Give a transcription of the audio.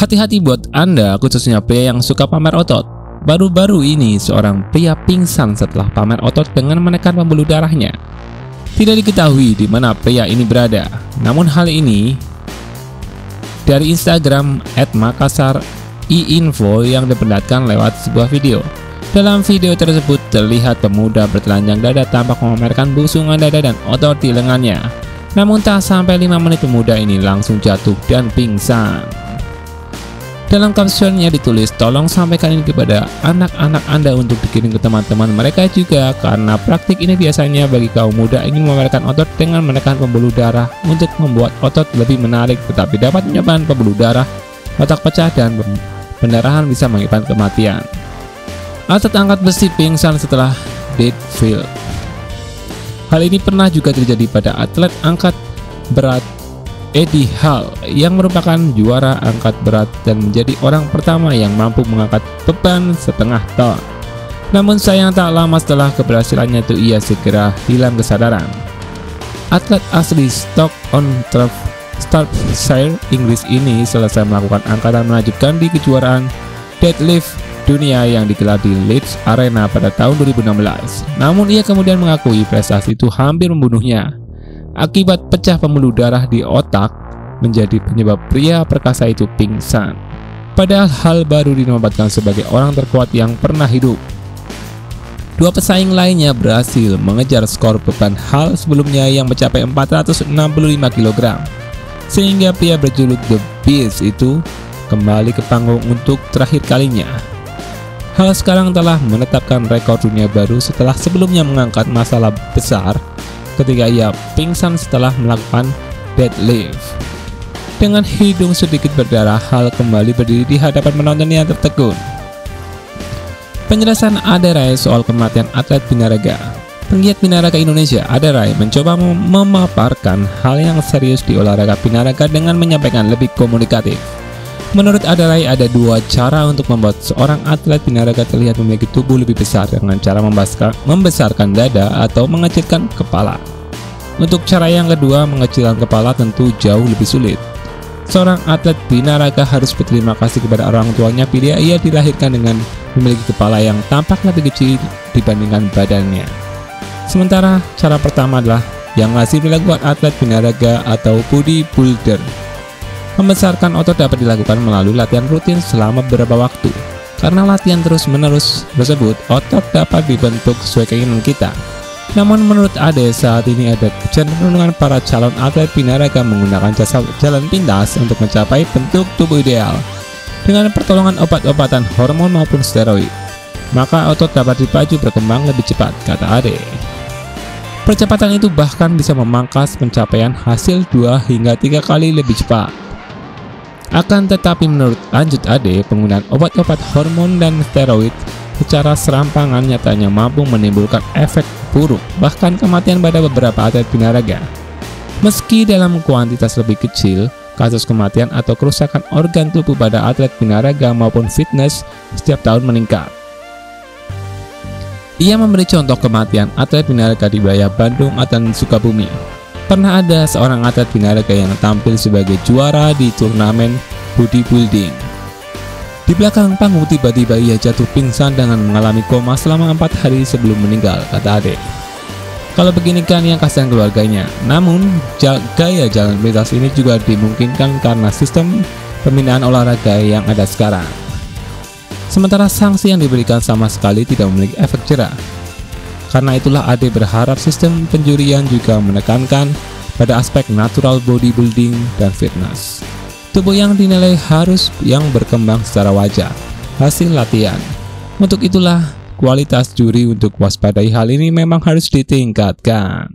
Hati-hati buat Anda, khususnya pria yang suka pamer otot. Baru-baru ini seorang pria pingsan setelah pamer otot dengan menekan pembuluh darahnya. Tidak diketahui di mana pria ini berada. Namun hal ini dari Instagram @makassar_i_info yang diperlihatkan lewat sebuah video. Dalam video tersebut terlihat pemuda bertelanjang dada tampak memamerkan busungan dada dan otot di lengannya. Namun tak sampai 5 menit pemuda ini langsung jatuh dan pingsan. Dalam captionnya ditulis, "Tolong sampaikan ini kepada anak-anak Anda untuk dikirim ke teman-teman mereka juga, karena praktik ini biasanya bagi kaum muda ingin memamerkan otot dengan menekan pembuluh darah untuk membuat otot lebih menarik, tetapi dapat menyebabkan pembuluh darah, otak pecah, dan pendarahan bisa mengakibatkan kematian." Atlet angkat besi pingsan setelah deadlift. Hal ini pernah juga terjadi pada atlet angkat berat Eddie Hall yang merupakan juara angkat berat dan menjadi orang pertama yang mampu mengangkat beban setengah ton. Namun sayang tak lama setelah keberhasilannya itu ia segera hilang kesadaran. Atlet asli Stoke-on-Trent, Staffordshire, Inggris ini selesai melakukan angkatan menakjubkan di kejuaraan deadlift dunia yang digelar di Leeds Arena pada tahun 2016. Namun ia kemudian mengakui prestasi itu hampir membunuhnya. Akibat pecah pembuluh darah di otak menjadi penyebab pria perkasa itu pingsan. Padahal Hall baru dinobatkan sebagai orang terkuat yang pernah hidup. Dua pesaing lainnya berhasil mengejar skor beban Hall sebelumnya yang mencapai 465 kg. Sehingga pria berjuluk The Beast itu kembali ke panggung untuk terakhir kalinya. Hall sekarang telah menetapkan rekor dunia baru setelah sebelumnya mengangkat masalah besar ketika ia pingsan setelah melakukan deadlift. Dengan hidung sedikit berdarah, Hall kembali berdiri di hadapan penonton yang tertegun. Penjelasan Aderai soal kematian atlet binaraga. Penggiat binaraga Indonesia, Aderai, mencoba memaparkan hal yang serius di olahraga binaraga dengan menyampaikan lebih komunikatif. Menurut Aderai, ada dua cara untuk membuat seorang atlet binaraga terlihat memiliki tubuh lebih besar, dengan cara membesarkan dada atau mengecilkan kepala. Untuk cara yang kedua, mengecilkan kepala, tentu jauh lebih sulit. Seorang atlet binaraga harus berterima kasih kepada orang tuanya bila ia dilahirkan dengan memiliki kepala yang tampak lebih kecil dibandingkan badannya. Sementara cara pertama adalah yang lazim dilakukan atlet binaraga atau bodybuilder. Membesarkan otot dapat dilakukan melalui latihan rutin selama beberapa waktu. Karena latihan terus-menerus tersebut, otot dapat dibentuk sesuai keinginan kita. Namun menurut Ade, saat ini ada kecenderungan para calon atlet binaraga menggunakan jasa jalan pintas untuk mencapai bentuk tubuh ideal dengan pertolongan obat-obatan hormon maupun steroid. Maka otot dapat dipacu berkembang lebih cepat, kata Ade. Percepatan itu bahkan bisa memangkas pencapaian hasil 2 hingga 3 kali lebih cepat. Akan tetapi menurut lanjut Ade, penggunaan obat-obat hormon dan steroid secara serampangan nyatanya mampu menimbulkan efek buruk, bahkan kematian pada beberapa atlet binaraga. Meski dalam kuantitas lebih kecil, kasus kematian atau kerusakan organ tubuh pada atlet binaraga maupun fitness setiap tahun meningkat. Ia memberi contoh kematian atlet binaraga di wilayah Bandung dan Sukabumi. Pernah ada seorang atlet binaraga yang tampil sebagai juara di turnamen bodybuilding. Di belakang panggung tiba-tiba ia jatuh pingsan dengan mengalami koma selama 4 hari sebelum meninggal, kata Ade. Kalau begini kan yang kasihan keluarganya. Namun gaya jalan pintas ini juga dimungkinkan karena sistem pembinaan olahraga yang ada sekarang. Sementara sanksi yang diberikan sama sekali tidak memiliki efek jera. Karena itulah Ade berharap sistem penjurian juga menekankan pada aspek natural bodybuilding dan fitness. Tubuh yang dinilai harus yang berkembang secara wajar hasil latihan. Untuk itulah kualitas juri untuk waspadai hal ini memang harus ditingkatkan.